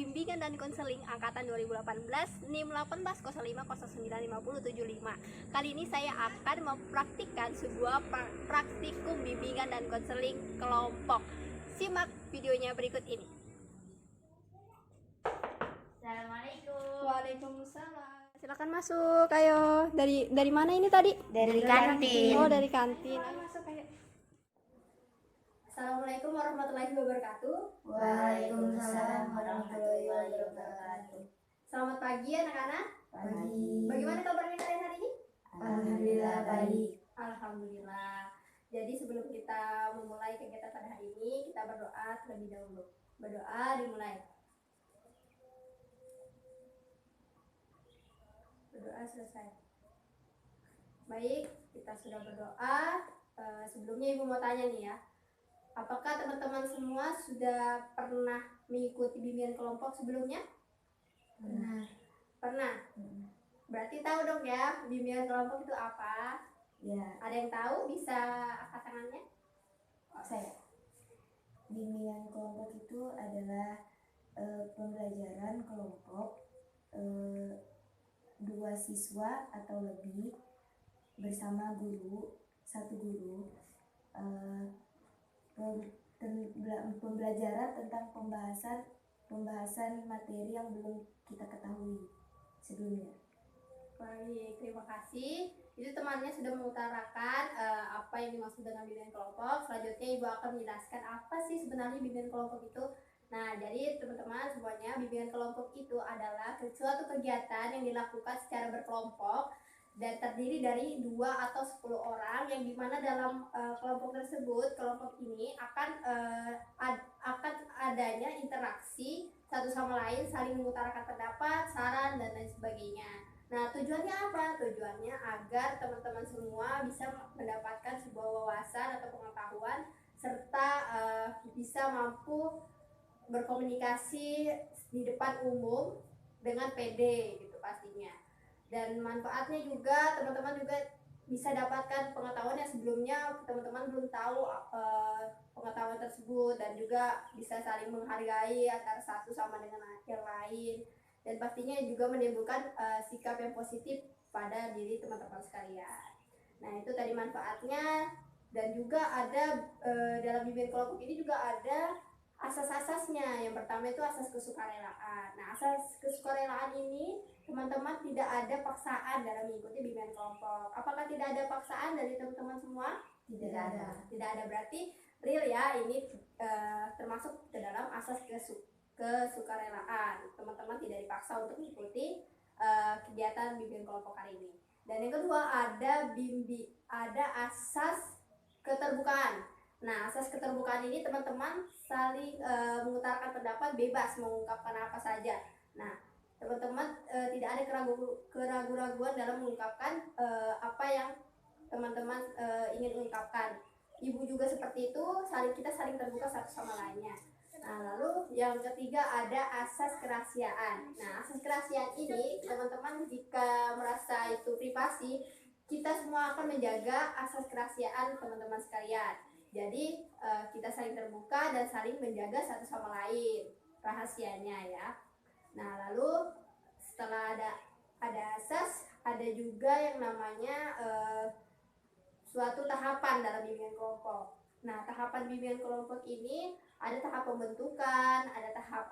Bimbingan dan Konseling Angkatan 2018 NIM 1805095075. Kali ini saya akan mempraktikkan sebuah praktikum bimbingan dan konseling kelompok. Simak videonya berikut ini. Assalamualaikum. Waalaikumsalam. Silakan masuk, ayo. Dari mana ini tadi? Dari kantin. Oh, dari kantin. Ayo masuk, ayo. Assalamualaikum warahmatullahi wabarakatuh. Waalaikumsalam warahmatullahi wabarakatuh. Selamat pagi anak-anak. Pagi. Bagaimana kabarnya kalian hari ini? Alhamdulillah baik. Alhamdulillah. Jadi sebelum kita memulai kegiatan pada hari ini, kita berdoa terlebih dahulu. Berdoa dimulai. Berdoa selesai. Baik, kita sudah berdoa. Sebelumnya Ibu mau tanya nih ya. Apakah teman-teman semua sudah pernah mengikuti bimbingan kelompok sebelumnya? Pernah. Berarti tahu dong ya bimbingan kelompok itu apa? Ya, Ada yang tahu? Bisa angkat tangannya? saya. Bimbingan kelompok itu adalah pembelajaran kelompok 2 siswa atau lebih bersama satu guru. Pembelajaran tentang pembahasan materi yang belum kita ketahui sebelumnya. Baik, terima kasih. Itu temannya sudah mengutarakan apa yang dimaksud dengan bimbingan kelompok. Selanjutnya Ibu akan menjelaskan apa sih sebenarnya bimbingan kelompok itu. Nah, jadi teman-teman semuanya, bimbingan kelompok itu adalah suatu kegiatan yang dilakukan secara berkelompok dan terdiri dari 2 atau 10 orang, yang dimana dalam kelompok tersebut, kelompok ini akan adanya interaksi satu sama lain, saling mengutarakan pendapat, saran, dan lain sebagainya. Nah, tujuannya apa? Tujuannya agar teman-teman semua bisa mendapatkan sebuah wawasan atau pengetahuan serta bisa mampu berkomunikasi di depan umum dengan pede gitu pastinya. Dan manfaatnya juga teman-teman juga bisa dapatkan pengetahuan yang sebelumnya teman-teman belum tahu pengetahuan tersebut, dan juga bisa saling menghargai antara satu sama dengan yang lain, dan pastinya juga menimbulkan sikap yang positif pada diri teman-teman sekalian. Nah, itu tadi manfaatnya. Dan juga ada dalam bimbingan kelompok ini juga ada asas-asasnya. Yang pertama itu asas kesukarelaan. Nah, asas kesukarelaan ini teman-teman tidak ada paksaan dalam mengikuti bimbingan kelompok. Apakah tidak ada paksaan dari teman-teman semua? Tidak ada. Tidak ada, berarti real ya, ini termasuk ke dalam asas kesukarelaan. Teman-teman tidak dipaksa untuk mengikuti kegiatan bimbingan kelompok hari ini. Dan yang kedua ada asas keterbukaan. Nah, asas keterbukaan ini teman-teman saling mengutarakan pendapat, bebas mengungkapkan apa saja. Nah, teman-teman tidak ada keraguan-raguan dalam mengungkapkan apa yang teman-teman ingin ungkapkan. Ibu juga seperti itu, kita saling terbuka satu sama lainnya. Nah, lalu yang ketiga ada asas kerahasiaan. Nah, asas kerahasiaan ini teman-teman jika merasa itu privasi, kita semua akan menjaga asas kerahasiaan teman-teman sekalian. Jadi kita saling terbuka dan saling menjaga satu sama lain rahasianya ya. Nah, lalu setelah ada asas, ada juga yang namanya suatu tahapan dalam bimbingan kelompok. Nah, tahapan bimbingan kelompok ini ada tahap pembentukan, ada tahap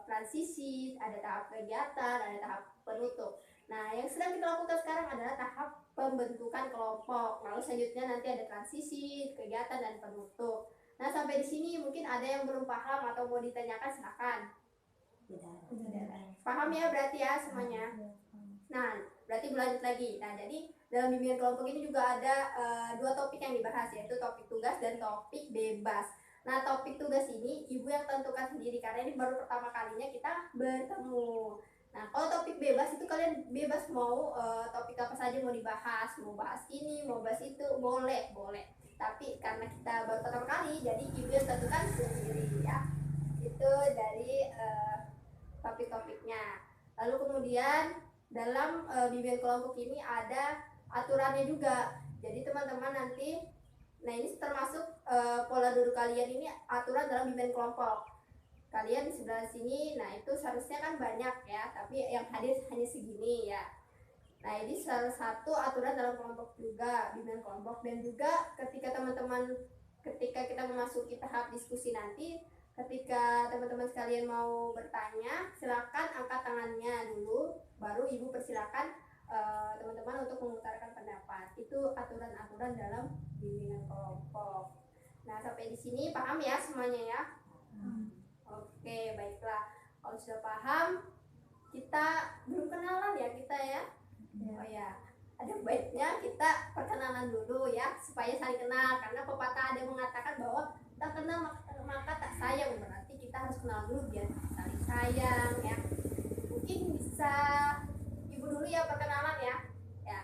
transisi, ada tahap kegiatan, ada tahap penutup. Nah, yang sedang kita lakukan sekarang adalah tahap pembentukan kelompok. Lalu selanjutnya nanti ada transisi, kegiatan, dan penutup. Nah, sampai di sini mungkin ada yang belum paham atau mau ditanyakan, silakan. Tidak. Paham ya berarti ya semuanya? Nah, berarti berlanjut lagi. Nah, jadi dalam bimbingan kelompok ini juga ada 2 topik yang dibahas, yaitu topik tugas dan topik bebas. Nah, topik tugas ini Ibu yang tentukan sendiri karena ini baru pertama kalinya kita bertemu. Nah, kalau topik bebas itu kalian bebas mau topik apa saja mau dibahas, mau bahas ini, mau bahas itu, boleh. Tapi karena kita baru pertama kali, jadi Ibu yang tentukan sendiri ya. Itu dari topik-topiknya. Lalu kemudian dalam bimbingan kelompok ini ada aturannya juga. Jadi teman-teman nanti, nah ini termasuk pola duduk kalian ini aturan dalam bimbingan kelompok. kalian di sebelah sini, nah itu seharusnya kan banyak ya, tapi yang hadir hanya segini ya. Nah ini salah satu aturan dalam kelompok juga, bimbingan kelompok. Dan juga ketika teman-teman, ketika kita memasuki tahap diskusi nanti, ketika teman-teman sekalian mau bertanya, silakan angkat tangannya dulu, baru ibu persilakan teman-teman untuk mengutarakan pendapat. Itu aturan-aturan dalam bimbingan kelompok. Nah sampai di sini paham ya semuanya ya? Oke, baiklah. Kalau sudah paham, kita belum kenalan ya kita ya. Oh ya, ada baiknya kita perkenalan dulu ya, supaya saling kenal. Karena pepatah ada yang mengatakan bahwa tak kenal maka tak sayang. Berarti kita harus kenal dulu biar saling sayang ya. Mungkin bisa ibu dulu ya perkenalan ya. Ya,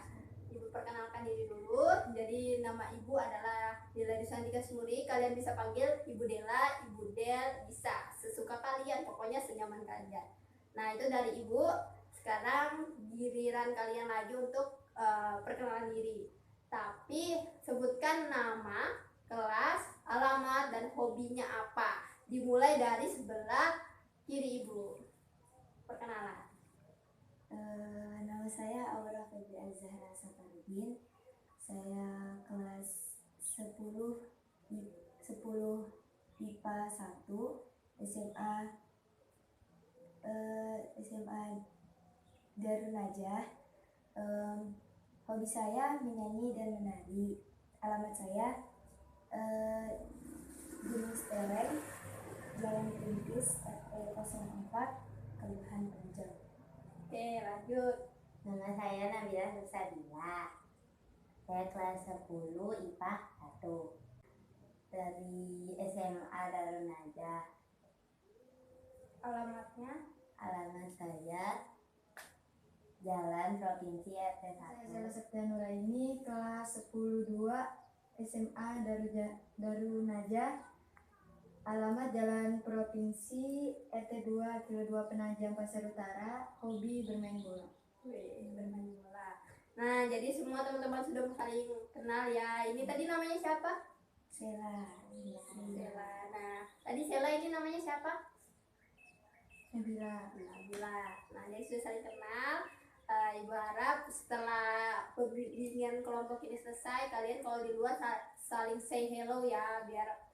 ibu perkenalkan diri dulu. Jadi nama ibu adalah Dela Dusantika Sumuri. Kalian bisa panggil Ibu Dela, Ibu Del, bisa sesuka kalian, pokoknya senyaman kalian. Nah itu dari ibu. Sekarang giliran kalian lagi untuk perkenalan diri. Tapi sebutkan nama, kelas, alamat, dan hobinya apa. Dimulai dari sebelah kiri ibu. Perkenalan. Nama saya Aura Febri Azhara Saparudin. Saya kelas 10 IPA 1 SMA Darun Najah. Hobi saya menyanyi dan menari. Alamat saya Gunung Steleng, Jalan Perintis, RT 04, Kelurahan Penjel. Oke, lanjut. Nama saya Nabila Nursadila. Saya kelas 10 IPA 1 dari SMA Darun Najah. Alamatnya? Alamat saya Jalan Provinsi RT 1. Saya Septia Nuraini, kelas 10-2 SMA Darun Najah. Alamat Jalan Provinsi RT 2 Kilo 2 Penajam Pasar Utara. Hobi bermain bola. Wih, bermain bola. Nah, jadi semua teman-teman sudah saling kenal ya. Ini tadi namanya siapa? Sela. Sela. Nah, tadi Sela ini namanya siapa? Nabila. Nabila. Nah, jadi sudah saling kenal. Ibu harap setelah pembimbingan kelompok ini selesai, kalian kalau di luar saling say hello ya, biar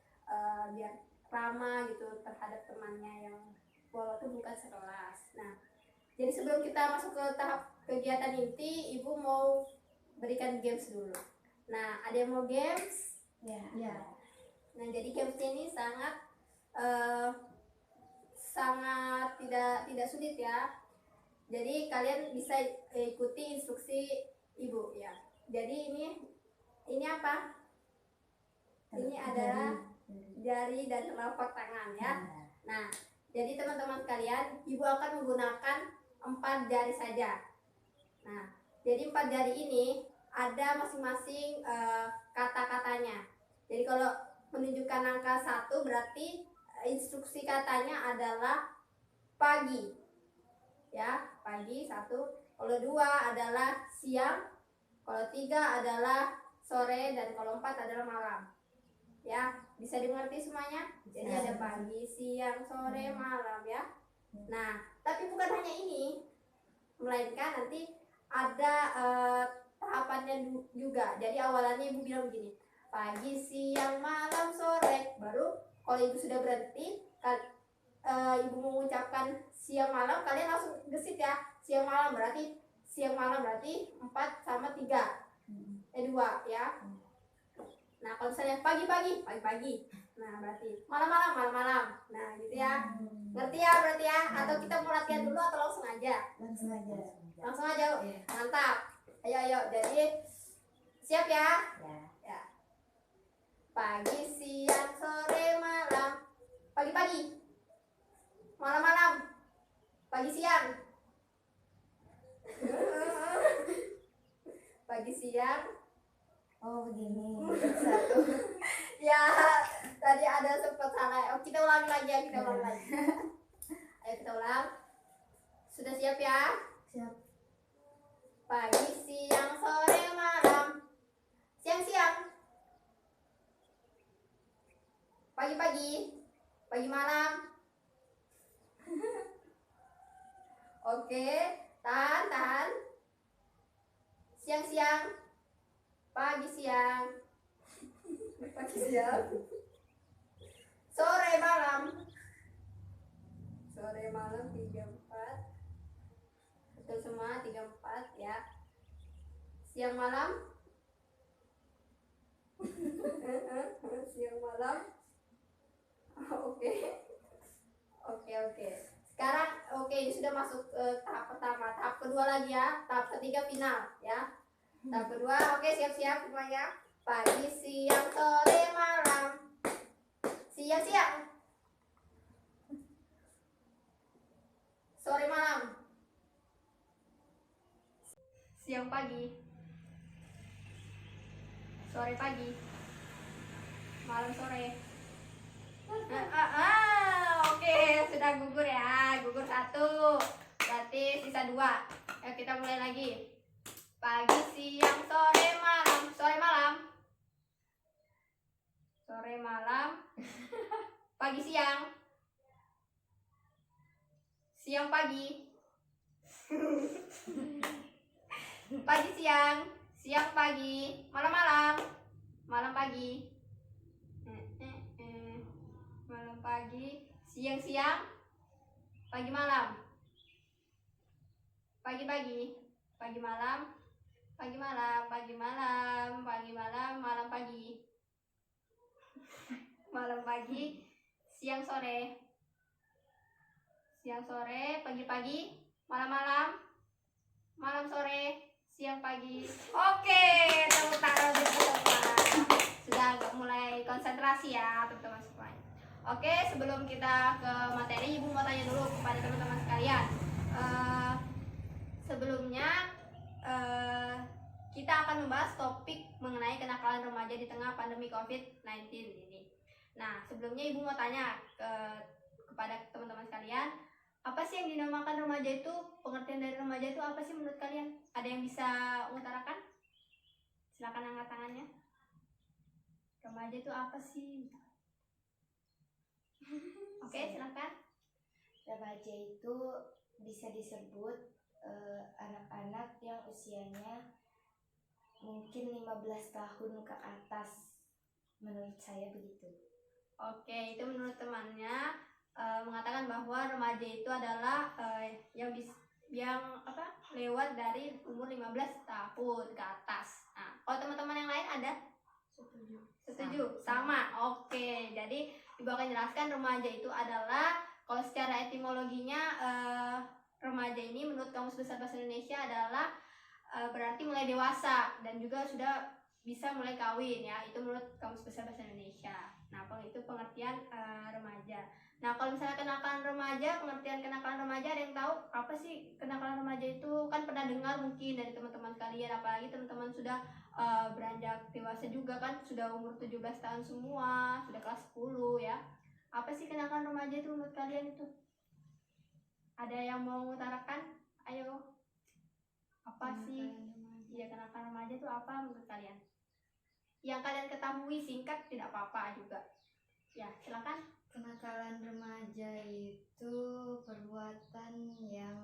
ramah gitu terhadap temannya yang walaupun bukan sekelas. Nah, jadi sebelum kita masuk ke tahap kegiatan inti, ibu mau berikan games dulu. Nah, ada yang mau games? Ya. Nah, jadi games ini sangat tidak sulit ya. Jadi kalian bisa ikuti instruksi ibu ya. Jadi ini apa? Ini adalah jari dan telapak tangan ya. Nah, jadi teman-teman sekalian, ibu akan menggunakan 4 jari saja. Nah, jadi 4 jari ini ada masing-masing kata-katanya. Jadi kalau menunjukkan angka 1 berarti instruksi katanya adalah pagi. Ya, pagi 1. Kalau 2 adalah siang. Kalau 3 adalah sore dan kalau 4 adalah malam. Ya, bisa dimengerti semuanya? Jadi ada pagi, siang, sore, malam ya. Nah, tapi bukan hanya ini, melainkan nanti ada tahapannya juga. Jadi awalannya ibu bilang begini, pagi, siang, malam, sore. Baru kalau ibu sudah berhenti, ibu mengucapkan siang malam, kalian langsung gesit ya. Siang malam berarti 4 sama 3. 2 ya. Nah, kalau misalnya pagi-pagi. Nah, berarti malam-malam. Nah, gitu ya. Ngerti ya berarti ya? Atau kita mau latihan dulu atau langsung aja? Langsung aja. Langsung aja. Mantap. Ayo. Jadi siap ya? Ya. Pagi, siang, sore, malam. Pagi-pagi. Malam-malam. Pagi, siang. Pagi, siang. Oh begini. Ya, tadi ada sempat salah. Oh, kita ulangi lagi ya, Ayo kita ulang. Sudah siap ya? Siap. Pagi, siang, sore, malam. Siang-siang. Pagi-pagi. Pagi malam. Oke, tahan. Siang-siang, pagi siang, sore malam 34. Betul semua 34 ya. Siang malam. Siang malam. Oke. Sekarang ini sudah masuk tahap pertama. Tahap kedua lagi ya. Tahap ketiga final ya. Tahap kedua. Oke, siap-siap semuanya. Pagi, siang, sore, malam. Siang. Sore malam. Siang pagi. Sore pagi. Malam sore. Oke, sudah gugur ya. Gugur 1. Berarti sisa 2. Ya, kita mulai lagi. Pagi, siang, sore, malam. Sore malam. Sore malam. Pagi siang. Siang pagi. Pagi siang. Siang pagi. Malam. Malam pagi. Malam pagi. Siang. Pagi malam. Pagi malam. Pagi malam. Malam pagi. Malam pagi. Siang sore. Pagi. Malam. Malam sore. Siang pagi. Oke, tepuk tangan untuk teman-teman. Sudah agak mulai konsentrasi ya teman-teman semuanya. Oke, sebelum kita ke materi, Ibu mau tanya dulu kepada teman-teman sekalian. Sebelumnya kita akan membahas topik mengenai kenakalan remaja di tengah pandemi COVID-19 ini. Nah, sebelumnya Ibu mau tanya kepada teman-teman sekalian, apa sih yang dinamakan remaja itu? Pengertian dari remaja itu apa sih menurut kalian? Ada yang bisa mengutarakan? Silakan angkat tangannya. Remaja itu apa sih? Oke, silakan. Remaja itu bisa disebut anak-anak yang usianya mungkin 15 tahun ke atas. Menurut saya begitu. Oke, itu menurut temannya mengatakan bahwa remaja itu adalah yang lewat dari umur 15 tahun ke atas. Nah, kalau teman-teman yang lain ada? Setuju? Sama. Oke, jadi Ibu akan jelaskan remaja itu adalah, kalau secara etimologinya remaja ini menurut Kamus Besar Bahasa Indonesia adalah berarti mulai dewasa dan juga sudah bisa mulai kawin ya. Itu menurut Kamus Besar Bahasa Indonesia. Nah, kalau itu pengertian remaja. Nah, kalau misalnya kenakalan remaja, pengertian kenakalan remaja, ada yang tahu apa sih kenakalan remaja itu? Kan pernah dengar mungkin dari teman-teman sekalian, apalagi teman-teman sudah beranjak dewasa juga kan, sudah umur 17 tahun semua, sudah kelas 10 ya. Apa sih kenakalan remaja itu menurut kalian itu? Ada yang mau mengutarakan? Ayo. Apa sih? Iya, kenakalan remaja itu apa menurut kalian? Yang kalian ketahui singkat tidak apa-apa juga. Ya, silakan. Kenakalan remaja itu perbuatan yang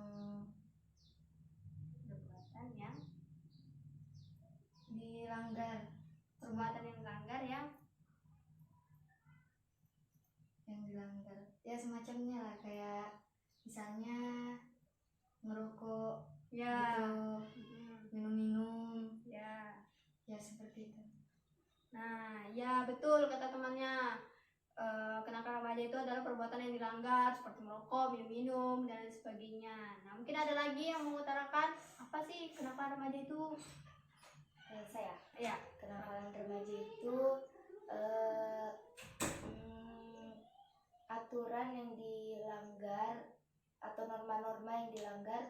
dilanggar, Perbuatan yang dilanggar yang dilanggar ya, semacamnya lah, kayak misalnya ngerokok ya gitu, minum ya. seperti itu. Nah, ya betul kata temannya. Kenakalan remaja itu adalah perbuatan yang dilanggar seperti merokok, minum dan lain sebagainya. Nah, mungkin ada lagi yang mengutarakan apa sih kenakalan remaja itu? Saya, Ya, kenakalan remaja itu aturan yang dilanggar atau norma-norma yang dilanggar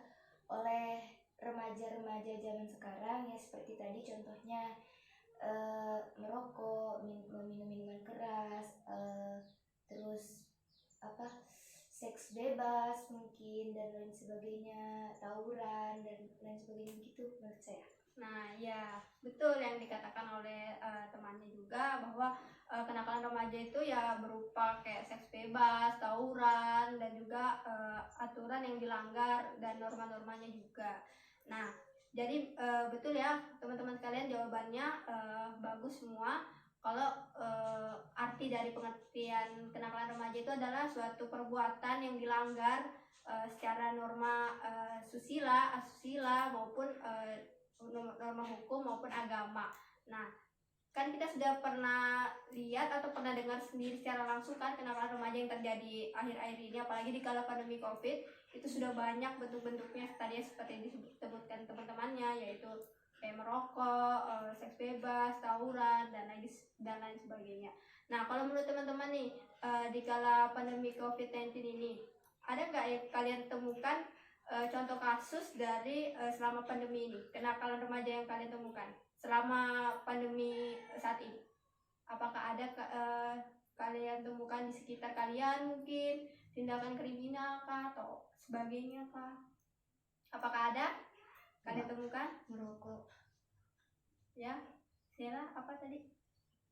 oleh remaja-remaja zaman sekarang ya, seperti tadi contohnya merokok, meminum minuman keras, terus seks bebas mungkin dan lain sebagainya, tawuran dan lain sebagainya gitu menurut saya. nah ya betul yang dikatakan oleh temannya juga, bahwa kenakalan remaja itu ya berupa kayak seks bebas, tawuran, dan juga aturan aturan yang dilanggar dan norma-normanya juga. Nah, jadi betul ya teman-teman sekalian, jawabannya bagus semua. Kalau arti dari pengertian kenakalan remaja itu adalah suatu perbuatan yang dilanggar secara norma susila, asusila maupun norma hukum maupun agama. Nah, kan kita sudah pernah lihat atau pernah dengar sendiri secara langsung kan kenakalan remaja yang terjadi akhir-akhir ini, apalagi di kala pandemi COVID. Itu sudah banyak bentuk-bentuknya tadi seperti yang disebutkan teman-temannya, yaitu kayak merokok, seks bebas, tawuran, dan lain sebagainya. Nah, kalau menurut teman-teman nih, di kala pandemi COVID-19 ini, ada nggak yang kalian temukan contoh kasus dari selama pandemi ini, kenakalan remaja yang kalian temukan selama pandemi saat ini? Apakah ada kalian temukan di sekitar kalian mungkin tindakan kriminal kah atau sebagainya kah? Apakah ada kalian temukan? Merokok. Ya, Sela, apa tadi?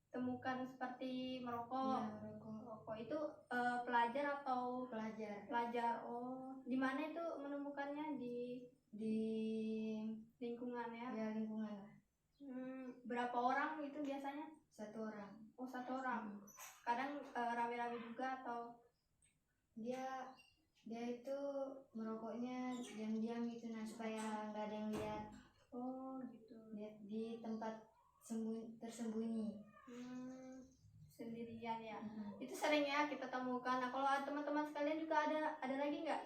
Temukan seperti merokok. Iya, merokok. Merokok itu pelajar atau Pelajar. pelajar? Oh, di mana itu menemukannya? Di lingkungan ya? Ya, lingkungan lah. Berapa orang itu biasanya? 1 orang. Oh, 1 orang. Kadang rame-rame juga atau Dia itu merokoknya diam-diam gitu, nah supaya nggak ada yang lihat. oh gitu. Lihat di tempat tersembunyi. Sendirian ya. Itu sering ya kita temukan. Nah, kalau teman-teman sekalian juga ada lagi nggak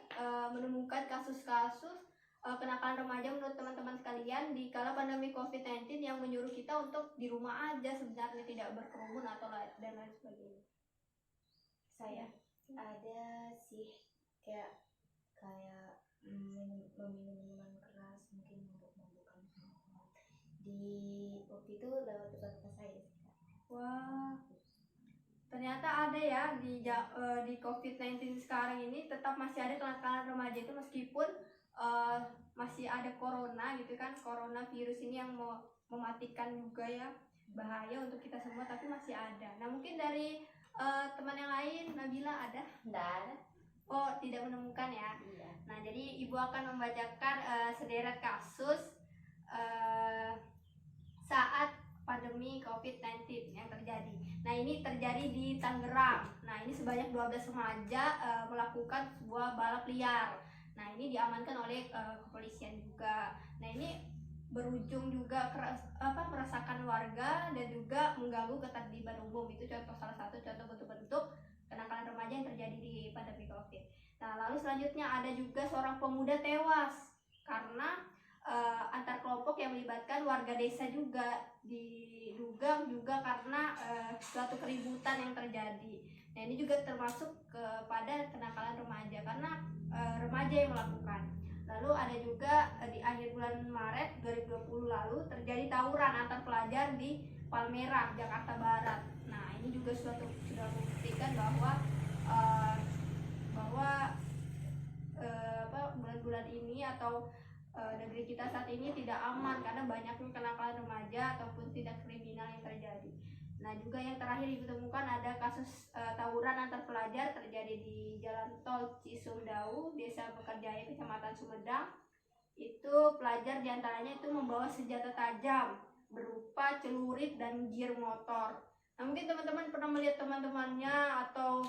menemukan kasus-kasus kenakalan remaja menurut teman-teman sekalian di kala pandemi COVID-19 yang menyuruh kita untuk di rumah aja sebenarnya, tidak berkerumun atau dan lain sebagainya? Saya ada sih kayak meminum minuman keras, mungkin mabuk-mabukan di waktu itu lewat dekat rumah saya sih, Kak. Wah, ternyata ada ya di COVID-19 sekarang ini tetap masih ada kenakalan remaja itu, meskipun masih ada corona gitu kan, corona virus ini yang mematikan juga ya, bahaya untuk kita semua, tapi masih ada. Nah, mungkin dari teman yang lain, Nabila ada? Nggak ada. Oh, tidak menemukan ya? Iya. Nah, jadi Ibu akan membacakan sederet kasus saat pandemi COVID-19 yang terjadi. Nah, ini terjadi di Tangerang. Nah, ini sebanyak 12 remaja melakukan sebuah balap liar. Nah, ini diamankan oleh kepolisian juga. Nah, ini berujung juga meresahkan warga dan juga mengganggu ketertiban umum. Itu salah satu contoh bentuk-bentuk kenakalan remaja yang terjadi di pandemi COVID. Nah, lalu selanjutnya ada juga seorang pemuda tewas karena antar kelompok yang melibatkan warga desa juga, diduga juga karena suatu keributan yang terjadi. Nah, ini juga termasuk kepada kenakalan remaja karena remaja yang melakukan. Lalu ada juga di akhir bulan Maret 2020 lalu terjadi tawuran antar pelajar di Palmerah, Jakarta Barat. Nah, ini juga sudah membuktikan bahwa bulan-bulan ini atau negeri kita saat ini tidak aman karena banyaknya kenakalan remaja ataupun tindak kriminal yang terjadi. Nah, juga yang terakhir ditemukan ada kasus tawuran antar pelajar terjadi di Jalan Tol Cisumdawu, Desa Pekerjaya, Kecamatan Sumedang. Itu pelajar diantaranya itu membawa senjata tajam berupa celurit dan gear motor. Nah, mungkin teman-teman pernah melihat teman-temannya atau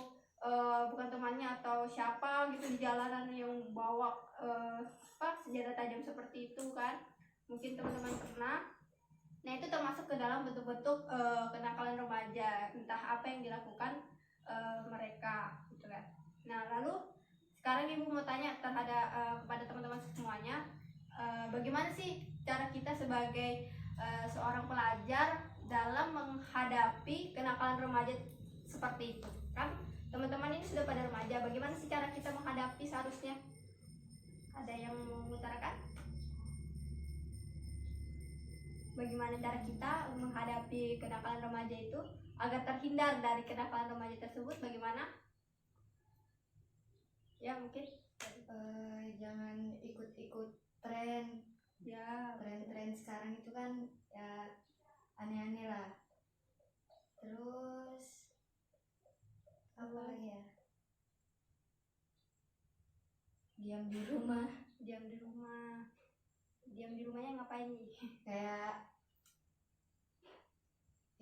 bukan temannya atau siapa gitu di jalanan yang bawa senjata tajam seperti itu kan, mungkin teman-teman pernah. Nah, itu termasuk ke dalam bentuk-bentuk kenakalan remaja, entah apa yang dilakukan mereka gitu kan. Nah, lalu sekarang Ibu mau tanya kepada teman-teman semuanya, bagaimana sih cara kita sebagai seorang pelajar dalam menghadapi kenakalan remaja seperti itu kan? Teman-teman ini sudah pada remaja, bagaimana sih cara kita menghadapi seharusnya? Ada yang mau mengutarakan? Bagaimana cara kita menghadapi kenakalan remaja itu agar terhindar dari kenakalan remaja tersebut? Bagaimana? Ya, mungkin Jangan ikut-ikut tren. ya, Tren-tren sekarang itu kan ya aneh-aneh lah. Terus apa lagi ya? diam di rumah, Diam di rumah. Diam di rumahnya ngapain nih? kayak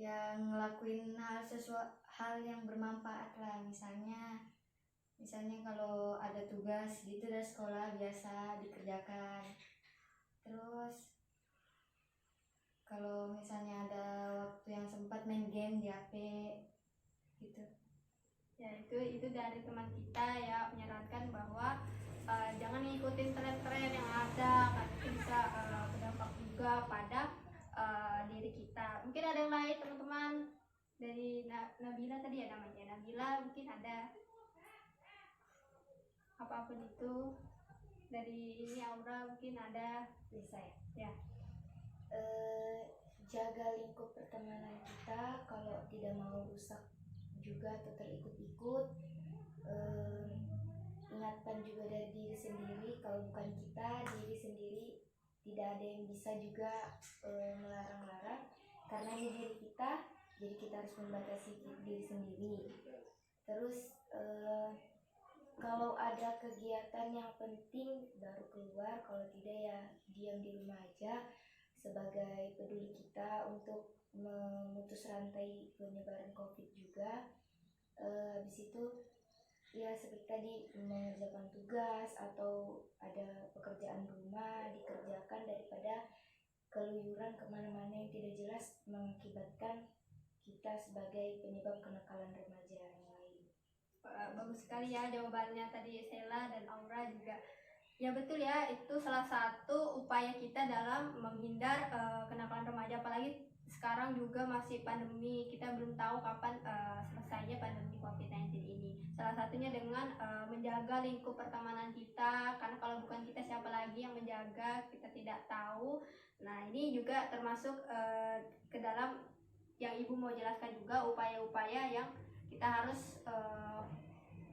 yang ngelakuin hal yang bermanfaat lah, misalnya kalau ada tugas gitu dari sekolah biasa dikerjakan. Terus kalau misalnya ada waktu yang sempat main game di HP gitu. Ya itu dari teman kita ya, menyarankan bahwa jangan ngikutin tren-tren yang ada, kan itu bisa berdampak juga pada diri kita. Mungkin ada yang lain teman-teman, dari Nabila tadi ya namanya, Nabila mungkin ada apapun itu, dari ini Aura mungkin ada. Bisa ya. Ya. Jaga lingkup pertemanan kita, kalau tidak mau rusak juga atau terikut-ikut. Ingatkan juga dari diri sendiri, kalau bukan kita, diri sendiri, tidak ada yang bisa juga melarang-larang, karena ini diri kita, jadi kita harus membatasi diri sendiri. Terus kalau ada kegiatan yang penting baru keluar, kalau tidak ya diam di rumah aja, sebagai peduli kita untuk memutus rantai penyebaran COVID juga. Habis itu ya seperti tadi, mengerjakan tugas atau ada pekerjaan rumah dikerjakan, daripada keluyuran kemana-mana yang tidak jelas mengakibatkan kita sebagai penyebab kenakalan remaja yang lain. Bagus sekali ya jawabannya tadi Sheila dan Aura juga. Ya betul ya, itu salah satu upaya kita dalam menghindar kenakalan remaja, apalagi sekarang juga masih pandemi, kita belum tahu kapan selesainya pandemi COVID-19 ini. Salah satunya dengan menjaga lingkup pertemanan kita, karena kalau bukan kita siapa lagi yang menjaga, kita tidak tahu. Nah ini juga termasuk ke dalam yang Ibu mau jelaskan juga, upaya-upaya yang kita harus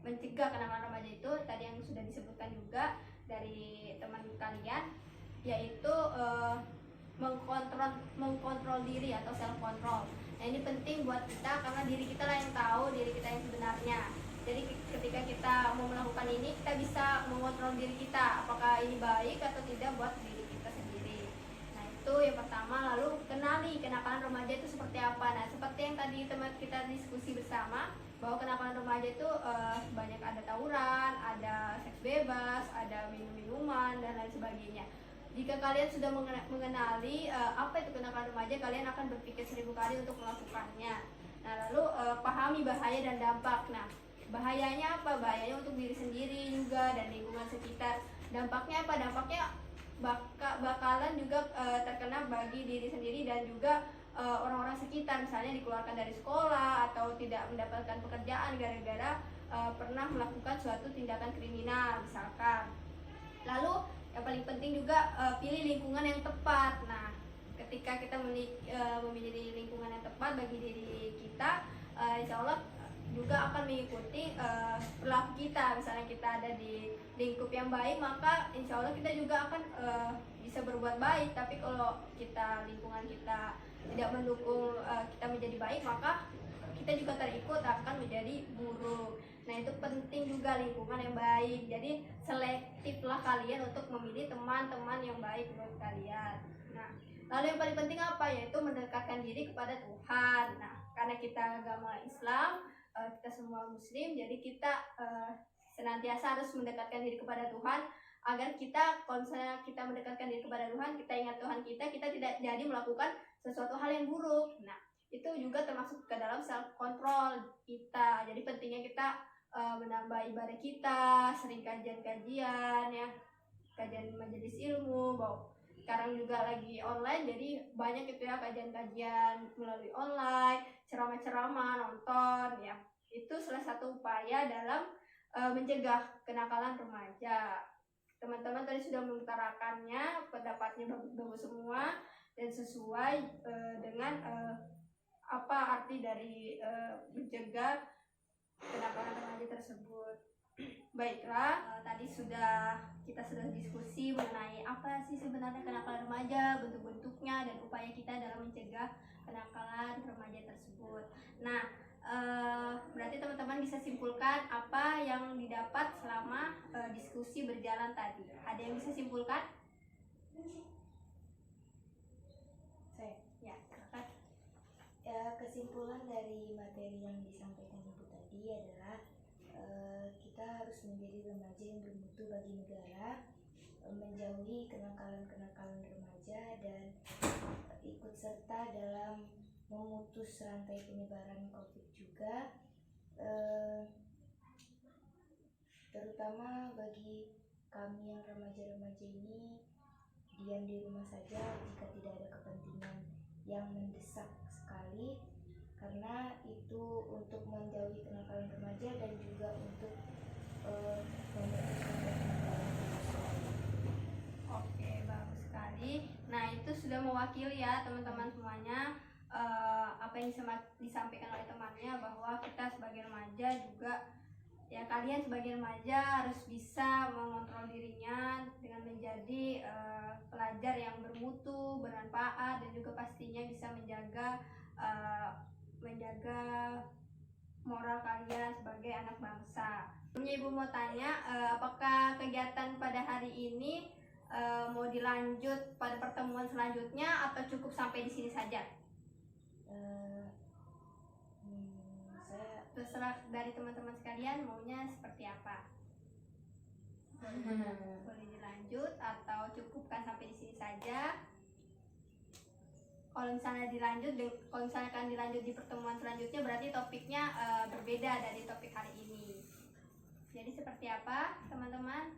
mencegah kenakalan remaja itu tadi yang sudah disebutkan juga dari teman kalian, yaitu mengkontrol diri atau self control. Nah ini penting buat kita, karena diri kita lah yang tahu diri kita yang sebenarnya. Jadi ketika kita mau melakukan ini, kita bisa mengontrol diri kita, apakah ini baik atau tidak buat diri kita sendiri. Nah itu yang pertama. Lalu kenali kenakalan remaja itu seperti apa. Nah seperti yang tadi teman kita diskusi bersama, bahwa kenakalan remaja itu banyak ada tawuran, ada seks bebas, ada minum-minuman dan lain sebagainya. Jika kalian sudah mengenali apa itu kenakalan remaja, kalian akan berpikir 1000 kali untuk melakukannya. Nah lalu pahami bahaya dan dampak. Nah bahayanya apa? Bahayanya untuk diri sendiri juga dan lingkungan sekitar. Dampaknya apa? Dampaknya bakalan juga terkena bagi diri sendiri dan juga orang-orang sekitar, misalnya dikeluarkan dari sekolah atau tidak mendapatkan pekerjaan gara-gara pernah melakukan suatu tindakan kriminal misalkan. Lalu yang paling penting juga pilih lingkungan yang tepat. Nah ketika kita memilih lingkungan yang tepat bagi diri kita, insya Allah juga akan mengikuti perilaku kita. Misalnya kita ada di lingkup yang baik, maka insya Allah kita juga akan bisa berbuat baik. Tapi kalau lingkungan kita tidak mendukung kita menjadi baik, maka kita juga terikut akan menjadi buruk. Nah itu penting juga lingkungan yang baik. Jadi selektiflah kalian untuk memilih teman-teman yang baik buat kalian. Nah lalu yang paling penting apa? Yaitu mendekatkan diri kepada Tuhan. Nah karena kita agama Islam, kita semua muslim, jadi kita senantiasa harus mendekatkan diri kepada Tuhan, agar kita, kalau misalnya kita mendekatkan diri kepada Tuhan, kita ingat Tuhan kita tidak jadi melakukan sesuatu hal yang buruk. Nah itu juga termasuk ke dalam self control kita. Jadi pentingnya kita menambah ibadah kita, sering kajian-kajian ya, kajian majelis ilmu. Sekarang juga lagi online, jadi banyak itu ya kajian-kajian melalui online, ceramah-ceramah, nonton ya. Itu salah satu upaya dalam mencegah kenakalan remaja. Teman-teman tadi sudah mengutarakannya, pendapatnya bagus-bagus semua dan sesuai dengan apa arti dari mencegah kenakalan remaja tersebut. Baiklah, tadi kita sudah diskusi mengenai apa sih sebenarnya kenakalan remaja, bentuk-bentuknya dan upaya kita dalam mencegah kenakalan remaja tersebut. Nah, Berarti teman-teman bisa simpulkan apa yang didapat selama diskusi berjalan tadi. Ada yang bisa simpulkan? Saya. Ya, silakan. Ya, kesimpulan dari materi yang disampaikan Ibu tadi adalah kita harus menjadi remaja yang bermutu bagi negara, menjauhi kenakalan-kenakalan remaja, dan ikut serta dalam memutus rantai penyebaran COVID juga, terutama bagi kami yang remaja-remaja ini diam di rumah saja jika tidak ada kepentingan yang mendesak sekali, karena itu untuk menjauhi kenakalan remaja dan juga untuk memutus rantai penyebaran virus. Oke, bagus sekali. Nah, itu sudah mewakili ya teman-teman semuanya apa yang disampaikan oleh temannya, bahwa kita sebagai remaja juga, ya kalian sebagai remaja harus bisa mengontrol dirinya dengan menjadi pelajar yang bermutu, bermanfaat, dan juga pastinya bisa menjaga moral kalian sebagai anak bangsa. Sebelumnya Ibu mau tanya, apakah kegiatan pada hari ini mau dilanjut pada pertemuan selanjutnya atau cukup sampai di sini saja? Saya Terserah dari teman-teman sekalian maunya seperti apa. Boleh dilanjut atau cukupkan sampai di sini saja. Kalau misalnya akan dilanjut di pertemuan selanjutnya, berarti topiknya berbeda dari topik hari ini. Jadi seperti apa, teman-teman?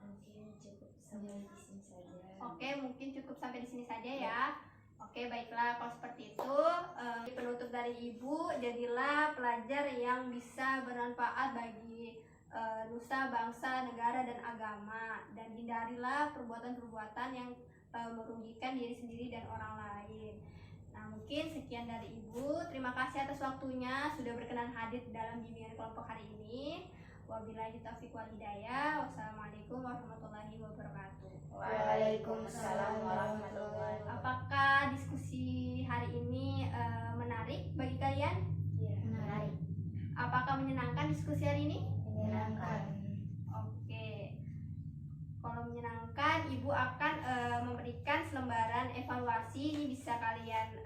mungkin cukup sampai di sini saja. Oke, mungkin cukup sampai di sini saja ya. Oke, baiklah kalau seperti itu. Penutup dari Ibu, jadilah pelajar yang bisa bermanfaat bagi nusa, bangsa, negara, dan agama, dan hindarilah perbuatan-perbuatan yang merugikan diri sendiri dan orang lain. Nah, mungkin sekian dari Ibu. Terima kasih atas waktunya sudah berkenan hadir dalam bimbingan kelompok hari ini. Wabillahi taufiq wal hidayah. Wassalamualaikum warahmatullahi wabarakatuh. Waalaikumsalam warahmatullahi wabarakatuh. Apakah diskusi hari ini menarik bagi kalian? Ya, Menarik. Apakah menyenangkan diskusi hari ini? menyenangkan. Oke. Kalau menyenangkan, Ibu akan memberikan selembaran evaluasi. Ini bisa kalian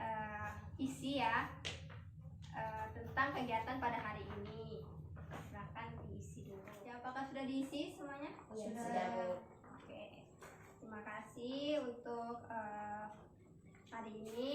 isi ya, tentang kegiatan pada hari ini. Silahkan diisi dulu. Ya, apakah sudah diisi semuanya? Ya, Sudah. Oke. Terima kasih untuk hari ini.